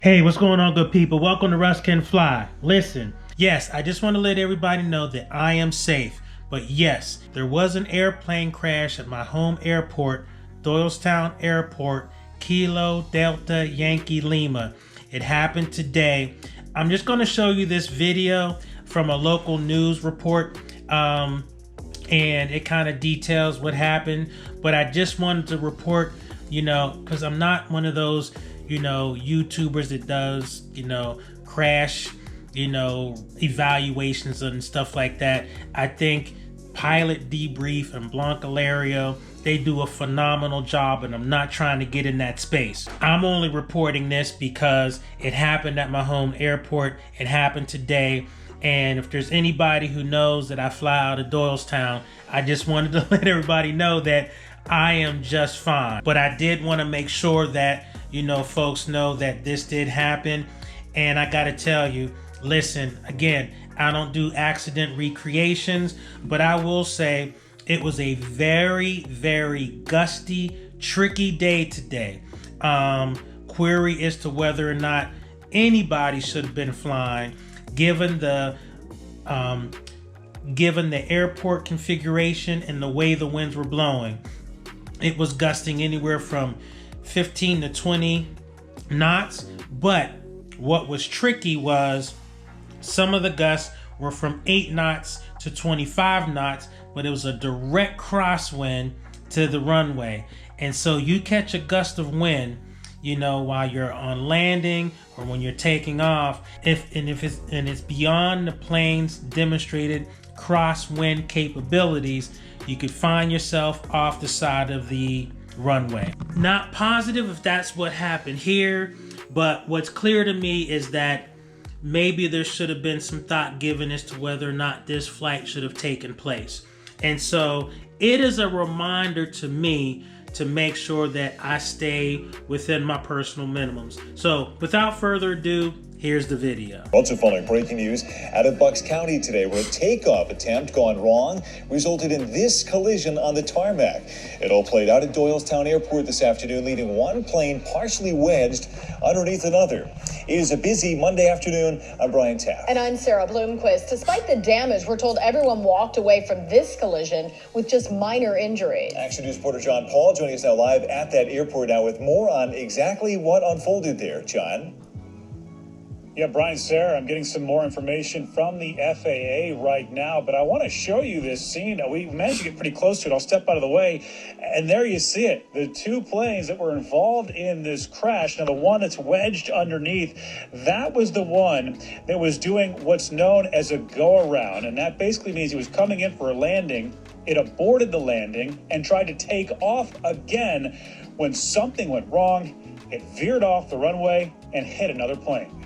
Hey, what's going on, good people? Welcome to Russ Can Fly. Listen, yes, I just want to let everybody know that I am safe. But yes, there was an airplane crash at my home airport, Doylestown Airport, Kilo Delta Yankee Lima. It happened today. I'm just going to show you this video from a local news report. And it kind of details what happened. But I just wanted to report, because I'm not one of those YouTubers that does, crash, evaluations and stuff like that. I think Pilot Debrief and Blancalario, they do a phenomenal job, and I'm not trying to get in that space. I'm only reporting this because it happened at my home airport. It happened today. And if there's anybody who knows that I fly out of Doylestown, I just wanted to let everybody know that I am just fine. But I did want to make sure that folks know that this did happen. And I gotta tell you, listen, again, I don't do accident recreations, but I will say it was a very, very gusty, tricky day today. Query as to whether or not anybody should have been flying, given the airport configuration and the way the winds were blowing. It was gusting anywhere from 15 to 20 knots, but what was tricky was some of the gusts were from 8 knots to 25 knots, but it was a direct crosswind to the runway. And so you catch a gust of wind, while you're on landing or when you're taking off, if it's beyond the plane's demonstrated crosswind capabilities, you could find yourself off the side of the runway. Not positive if that's what happened here, but what's clear to me is that maybe there should have been some thought given as to whether or not this flight should have taken place. And so it is a reminder to me to make sure that I stay within my personal minimums. So without further ado, here's the video. Also following breaking news out of Bucks County today, where a takeoff attempt gone wrong resulted in this collision on the tarmac. It all played out at Doylestown Airport this afternoon, leaving one plane partially wedged underneath another. It is a busy Monday afternoon. I'm Brian Taft. And I'm Sarah Bloomquist. Despite the damage, we're told everyone walked away from this collision with just minor injuries. Action News reporter John Paul joining us now live at that airport now with more on exactly what unfolded there. John? Yeah, Brian, Sarah, I'm getting some more information from the FAA right now, but I want to show you this scene. We managed to get pretty close to it. I'll step out of the way, and there you see it. The two planes that were involved in this crash. Now, the one that's wedged underneath, that was the one that was doing what's known as a go-around, and that basically means he was coming in for a landing. It aborted the landing and tried to take off again when something went wrong. It veered off the runway and hit another plane.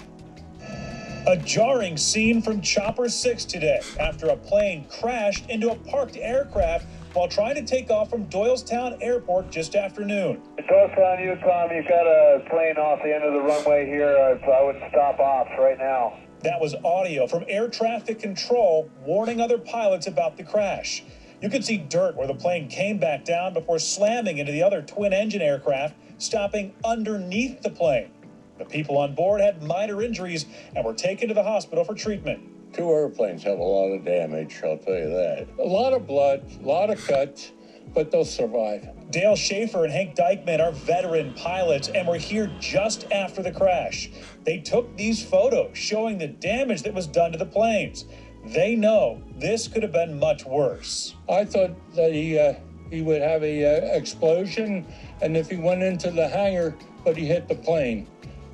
A jarring scene from Chopper 6 today after a plane crashed into a parked aircraft while trying to take off from Doylestown Airport just after noon. Doylestown, Yukon, you've got a plane off the end of the runway here. I would stop off right now. That was audio from air traffic control warning other pilots about the crash. You could see dirt where the plane came back down before slamming into the other twin-engine aircraft, stopping underneath the plane. The people on board had minor injuries and were taken to the hospital for treatment. Two airplanes have a lot of damage, I'll tell you that. A lot of blood, a lot of cuts, but they'll survive. Dale Schaefer and Hank Dykeman are veteran pilots and were here just after the crash. They took these photos showing the damage that was done to the planes. They know this could have been much worse. I thought that he would have a explosion, and if he went into the hangar, but he hit the plane.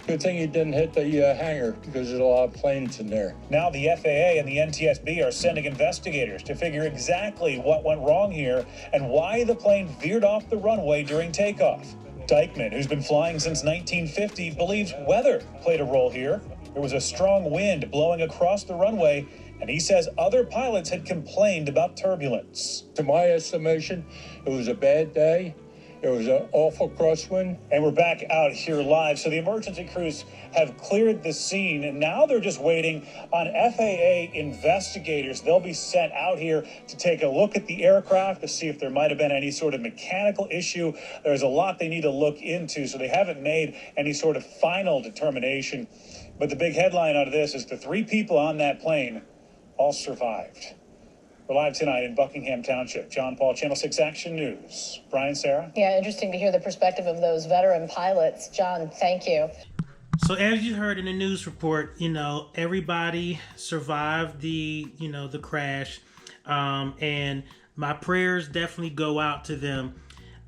Good thing he didn't hit the hangar because there's a lot of planes in there. Now the FAA and the NTSB are sending investigators to figure exactly what went wrong here and why the plane veered off the runway during takeoff. Dykeman, who's been flying since 1950, believes weather played a role here. There was a strong wind blowing across the runway, and he says other pilots had complained about turbulence. To my estimation, it was a bad day, There was an awful crosswind. And we're back out here live. So the emergency crews have cleared the scene, and now they're just waiting on FAA investigators. They'll be sent out here to take a look at the aircraft to see if there might have been any sort of mechanical issue. There's a lot they need to look into, so they haven't made any sort of final determination. But the big headline out of this is the 3 people on that plane all survived. We're live tonight in Buckingham Township. John Paul, Channel 6 Action News. Brian, Sarah? Yeah, interesting to hear the perspective of those veteran pilots. John, thank you. So as you heard in the news report, everybody survived the crash. And my prayers definitely go out to them.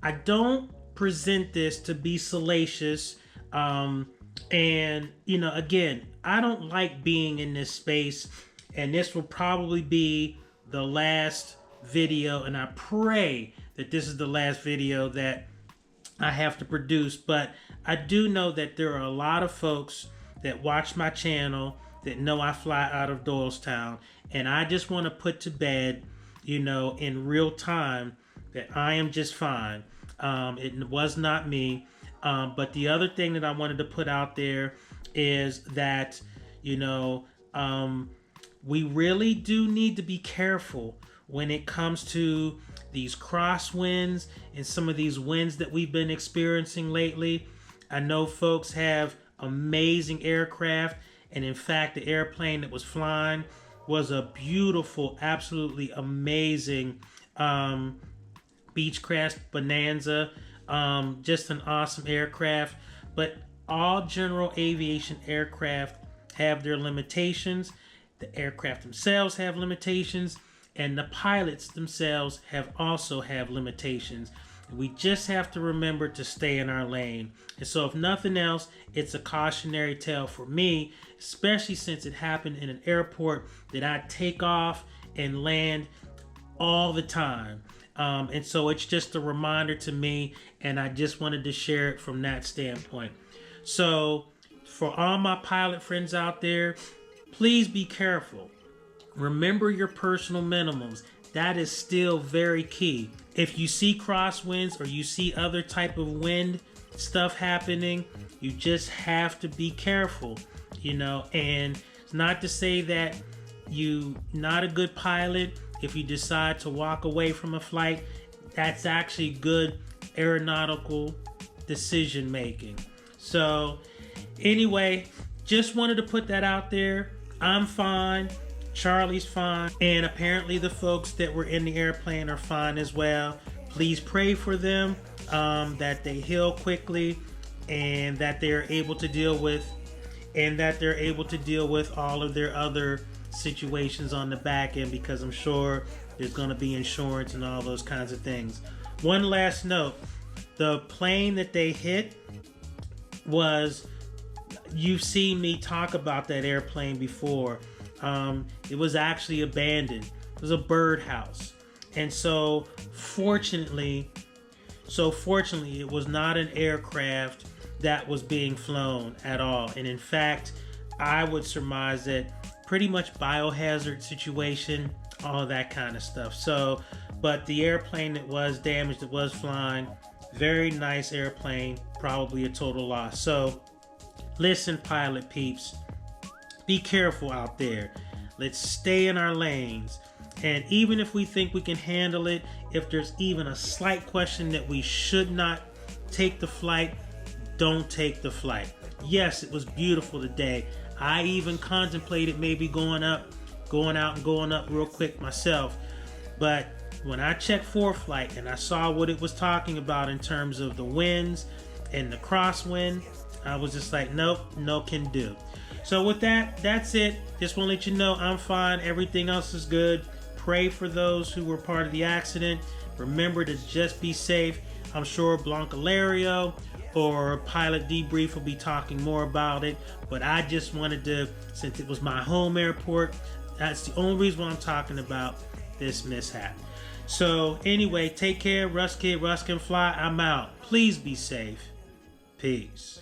I don't present this to be salacious. And, again, I don't like being in this space. And this will probably be the last video, and I pray that this is the last video that I have to produce. But I do know that there are a lot of folks that watch my channel that know I fly out of Doylestown, and I just want to put to bed, in real time, that I am just fine. It was not me. But the other thing that I wanted to put out there is that, we really do need to be careful when it comes to these crosswinds and some of these winds that we've been experiencing lately. I know folks have amazing aircraft, and in fact, the airplane that was flying was a beautiful, absolutely amazing Beechcraft Bonanza. Just an awesome aircraft. But all general aviation aircraft have their limitations. The aircraft themselves have limitations, and the pilots themselves also have limitations. We just have to remember to stay in our lane. And so if nothing else, it's a cautionary tale for me, especially since it happened in an airport that I take off and land all the time. And so it's just a reminder to me, and I just wanted to share it from that standpoint. So for all my pilot friends out there, please be careful. Remember your personal minimums. That is still very key. If you see crosswinds or you see other type of wind stuff happening, you just have to be careful, and it's not to say that you're not a good pilot if you decide to walk away from a flight. That's actually good aeronautical decision making. So anyway, just wanted to put that out there. I'm fine. Charlie's fine. And apparently the folks that were in the airplane are fine as well. Please pray for them, that they heal quickly, and that they're able to deal with all of their other situations on the back end, because I'm sure there's going to be insurance and all those kinds of things. One last note, the plane that they hit was, you've seen me talk about that airplane before. It was actually abandoned. It was a birdhouse. And so fortunately, it was not an aircraft that was being flown at all. And in fact, I would surmise that pretty much biohazard situation, all that kind of stuff. So, but the airplane that was damaged, that was flying, very nice airplane, probably a total loss. So listen, pilot peeps, be careful out there. Let's stay in our lanes. And even if we think we can handle it, if there's even a slight question that we should not take the flight, don't take the flight. Yes, it was beautiful today. I even contemplated maybe going out and going up real quick myself. But when I checked ForeFlight and I saw what it was talking about in terms of the winds and the crosswind, I was just like, nope, no can do. So with that, that's it. Just want to let you know I'm fine. Everything else is good. Pray for those who were part of the accident. Remember to just be safe. I'm sure Blancalario or Pilot Debrief will be talking more about it. But I just wanted to, since it was my home airport, that's the only reason why I'm talking about this mishap. So anyway, take care. Russ Kid, Russ can fly. I'm out. Please be safe. Peace.